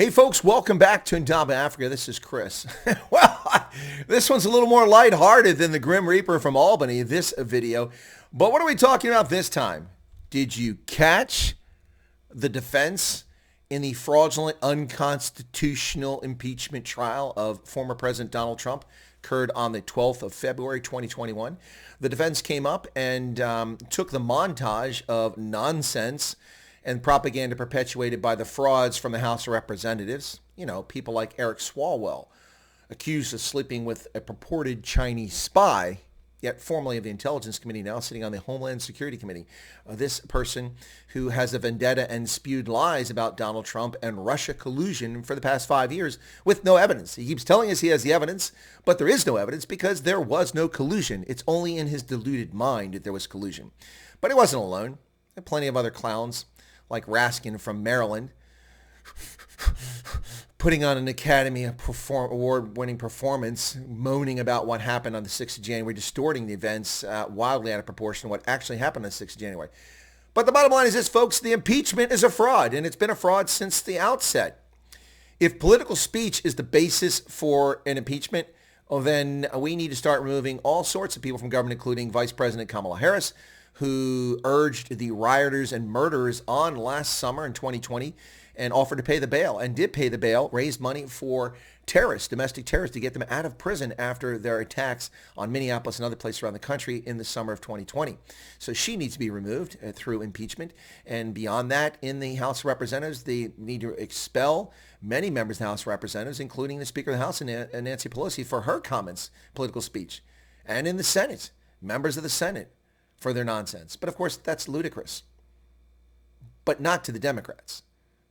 Hey folks, welcome back to Indaba Africa. This is Chris. Well, this one's a little more lighthearted than the Grim Reaper from Albany, this video. But what are we talking about this time? Did you catch the defense in the fraudulent, unconstitutional impeachment trial of former President Donald Trump? Occurred on the 12th of February, 2021. The defense came up and took the montage of nonsense and propaganda perpetuated by the frauds from the House of Representatives. You know, people like Eric Swalwell, accused of sleeping with a purported Chinese spy, yet formerly of the Intelligence Committee, now sitting on the Homeland Security Committee. This person who has a vendetta and spewed lies about Donald Trump and Russia collusion for the past 5 years with no evidence. He keeps telling us he has the evidence, but there is no evidence because there was no collusion. It's only in his deluded mind that there was collusion. But he wasn't alone. There are plenty of other clowns, like Raskin from Maryland, putting on an Academy Award-winning performance, moaning about what happened on the 6th of January, distorting the events wildly out of proportion to what actually happened on the 6th of January. But the bottom line is this, folks, the impeachment is a fraud, and it's been a fraud since the outset. If political speech is the basis for an impeachment, well, then we need to start removing all sorts of people from government, including Vice President Kamala Harris, who urged the rioters and murderers on last summer in 2020 and offered to pay the bail and did pay the bail, raised money for terrorists, domestic terrorists, to get them out of prison after their attacks on Minneapolis and other places around the country in the summer of 2020. So she needs to be removed through impeachment. And beyond that, in the House of Representatives, they need to expel many members of the House of Representatives, including the Speaker of the House, Nancy Pelosi, for her comments, political speech. And in the Senate, members of the Senate, for their nonsense. But of course, that's ludicrous. But not to the Democrats,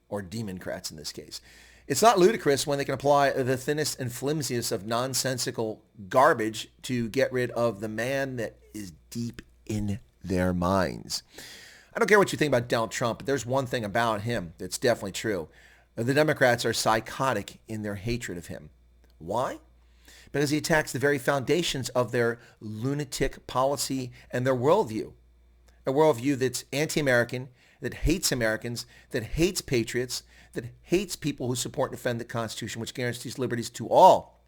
or Democrats in this case. It's not ludicrous when they can apply the thinnest and flimsiest of nonsensical garbage to get rid of the man that is deep in their minds. I don't care what you think about Donald Trump, but there's one thing about him that's definitely true. The Democrats are psychotic in their hatred of him. Why? Because he attacks the very foundations of their lunatic policy and their worldview. A worldview that's anti-American, that hates Americans, that hates patriots, that hates people who support and defend the Constitution, which guarantees liberties to all.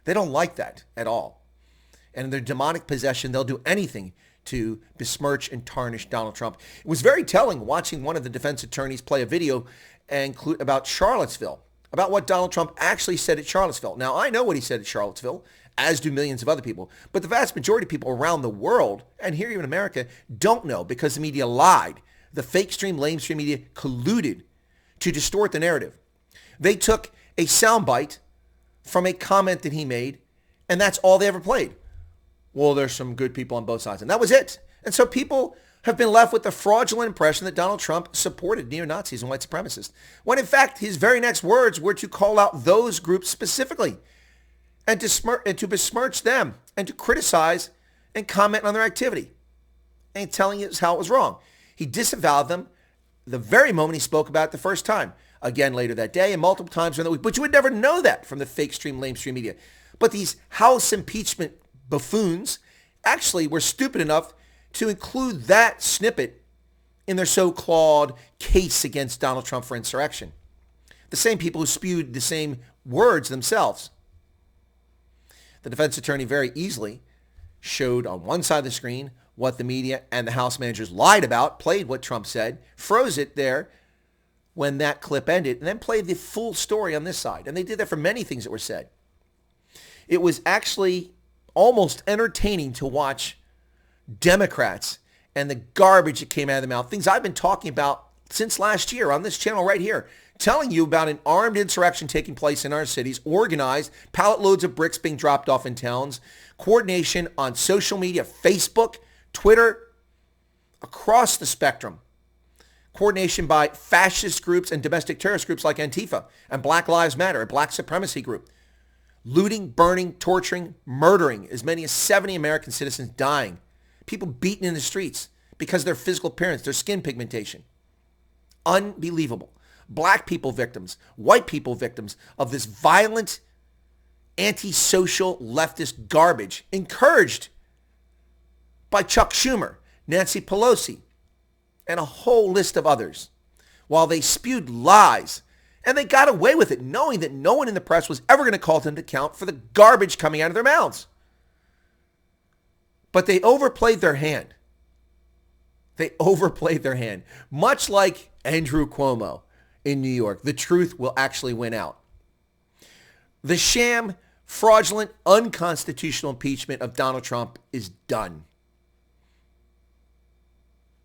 They don't like that at all. And in their demonic possession, they'll do anything to besmirch and tarnish Donald Trump. It was very telling watching one of the defense attorneys play a video about Charlottesville, about what Donald Trump actually said at Charlottesville. Now, I know what he said at Charlottesville, as do millions of other people, but the vast majority of people around the world, and here even in America, don't know because the media lied. The fake stream, lamestream media colluded to distort the narrative. They took a soundbite from a comment that he made, and that's all they ever played. Well, there's some good people on both sides, and that was it. And so people have been left with the fraudulent impression that Donald Trump supported neo-Nazis and white supremacists, when in fact his very next words were to call out those groups specifically and to besmirch them and to criticize and comment on their activity and telling us how it was wrong. He disavowed them the very moment he spoke about it the first time, again later that day and multiple times during the week. But you would never know that from the fake stream, lamestream media. But these House impeachment buffoons actually were stupid enough to include that snippet in their so-called case against Donald Trump for insurrection. The same people who spewed the same words themselves. The defense attorney very easily showed on one side of the screen what the media and the House managers lied about, played what Trump said, froze it there when that clip ended, and then played the full story on this side. And they did that for many things that were said. It was actually almost entertaining to watch Democrats and the garbage that came out of their mouth, things I've been talking about since last year on this channel right here, telling you about an armed insurrection taking place in our cities, organized, pallet loads of bricks being dropped off in towns, coordination on social media, Facebook, Twitter, across the spectrum, coordination by fascist groups and domestic terrorist groups like Antifa and Black Lives Matter, a black supremacy group, looting, burning, torturing, murdering as many as 70 American citizens, dying, people beaten in the streets because of their physical appearance, their skin pigmentation. Unbelievable. Black people victims, white people victims of this violent, antisocial, leftist garbage encouraged by Chuck Schumer, Nancy Pelosi, and a whole list of others, while they spewed lies And they got away with it, knowing that no one in the press was ever going to call them to account for the garbage coming out of their mouths. But they overplayed their hand. They overplayed their hand. Much like Andrew Cuomo in New York, the truth will actually win out. The sham, fraudulent, unconstitutional impeachment of Donald Trump is done.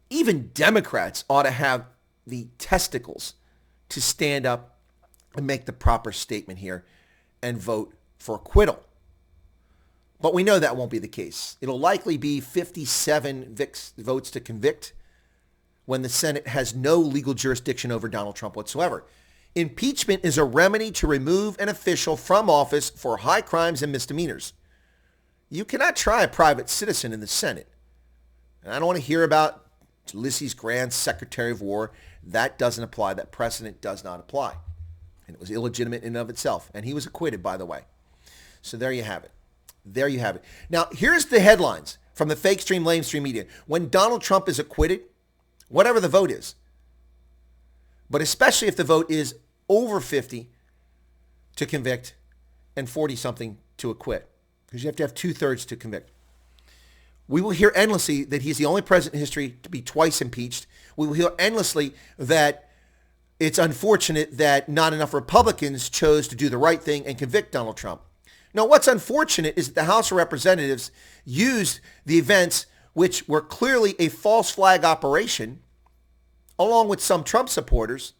Even Democrats ought to have the testicles to stand up and make the proper statement here and vote for acquittal. But we know that won't be the case. It'll likely be 57 votes to convict when the Senate has no legal jurisdiction over Donald Trump whatsoever. Impeachment is a remedy to remove an official from office for high crimes and misdemeanors. You cannot try a private citizen in the Senate. And I don't want to hear about Ulysses Grant's Secretary of War. That doesn't apply. That precedent does not apply. And it was illegitimate in and of itself. And he was acquitted, by the way. So there you have it. There you have it. Now, here's the headlines from the fake stream, lame stream media. When Donald Trump is acquitted, whatever the vote is, but especially if the vote is over 50 to convict and 40-something to acquit, because you have to have 2/3 to convict. We will hear endlessly that he's the only president in history to be twice impeached. We will hear endlessly that it's unfortunate that not enough Republicans chose to do the right thing and convict Donald Trump. Now, what's unfortunate is that the House of Representatives used the events, which were clearly a false flag operation, along with some Trump supporters,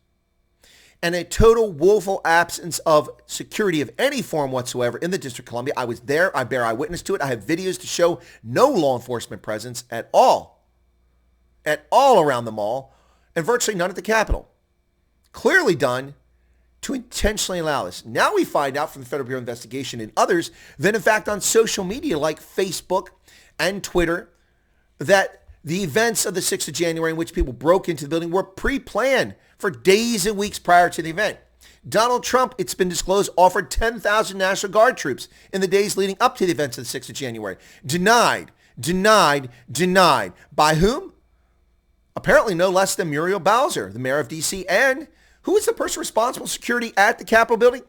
and a total woeful absence of security of any form whatsoever in the District of Columbia. I was there. I bear eyewitness to it. I have videos to show no law enforcement presence at all around the mall, and virtually none at the Capitol. Clearly done to intentionally allow this. Now we find out from the Federal Bureau of Investigation and others that, in fact, on social media like Facebook and Twitter, that the events of the 6th of January in which people broke into the building were pre-planned for days and weeks prior to the event. Donald Trump, it's been disclosed, offered 10,000 National Guard troops in the days leading up to the events of the 6th of January. Denied. By whom? Apparently no less than Muriel Bowser, the mayor of D.C., and who is the person responsible for security at the Capitol building?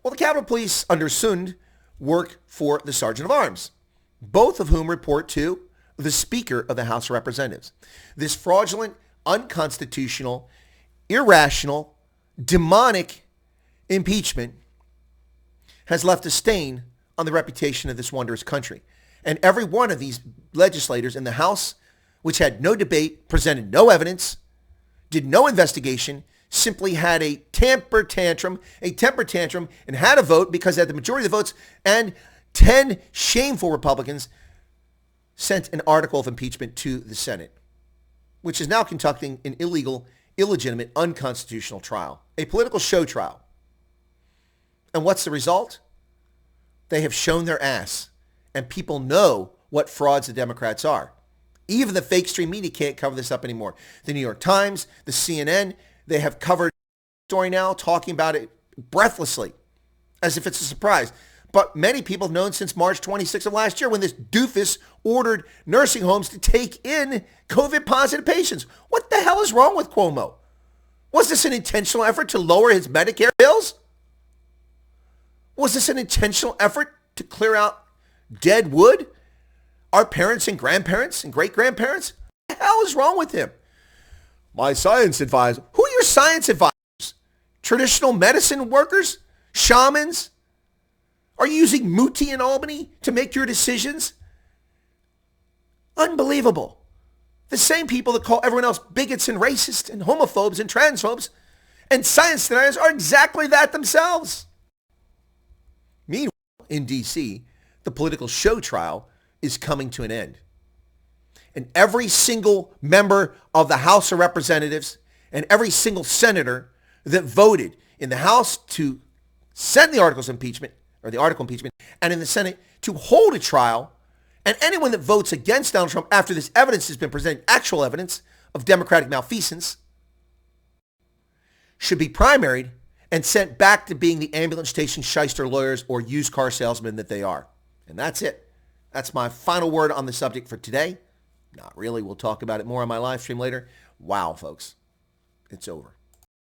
Well, the Capitol Police under Sund work for the Sergeant of Arms, both of whom report to the Speaker of the House of Representatives. This fraudulent, unconstitutional, irrational, demonic impeachment has left a stain on the reputation of this wondrous country. And every one of these legislators in the House, which had no debate, presented no evidence, did no investigation, simply had a temper tantrum, and had a vote because they had the majority of the votes, and 10 shameful Republicans sent an article of impeachment to the Senate, which is now conducting an illegal, illegitimate, unconstitutional trial, a political show trial. And what's the result? They have shown their ass, and people know what frauds the Democrats are. Even the fake stream media can't cover this up anymore. The New York Times, the CNN, they have covered the story now, talking about it breathlessly, as if it's a surprise. But many people have known since March 26th of last year when this doofus ordered nursing homes to take in COVID-positive patients. What the hell is wrong with Cuomo? Was this an intentional effort to lower his Medicare bills? Was this an intentional effort to clear out dead wood? Our parents and grandparents and great-grandparents? What the hell is wrong with him? My science advisor. Who are your science advisors? Traditional medicine workers? Shamans? Are you using Muti in Albany to make your decisions? Unbelievable. The same people that call everyone else bigots and racists and homophobes and transphobes and science deniers are exactly that themselves. Meanwhile, in D.C., the political show trial is coming to an end. And every single member of the House of Representatives and every single senator that voted in the House to send the articles of impeachment, or the article impeachment, and in the Senate to hold a trial, and anyone that votes against Donald Trump after this evidence has been presented, actual evidence of Democratic malfeasance, should be primaried and sent back to being the ambulance station shyster lawyers or used car salesmen that they are. And that's it. That's my final word on the subject for today. Not really. We'll talk about it more on my live stream later. Wow, folks. It's over.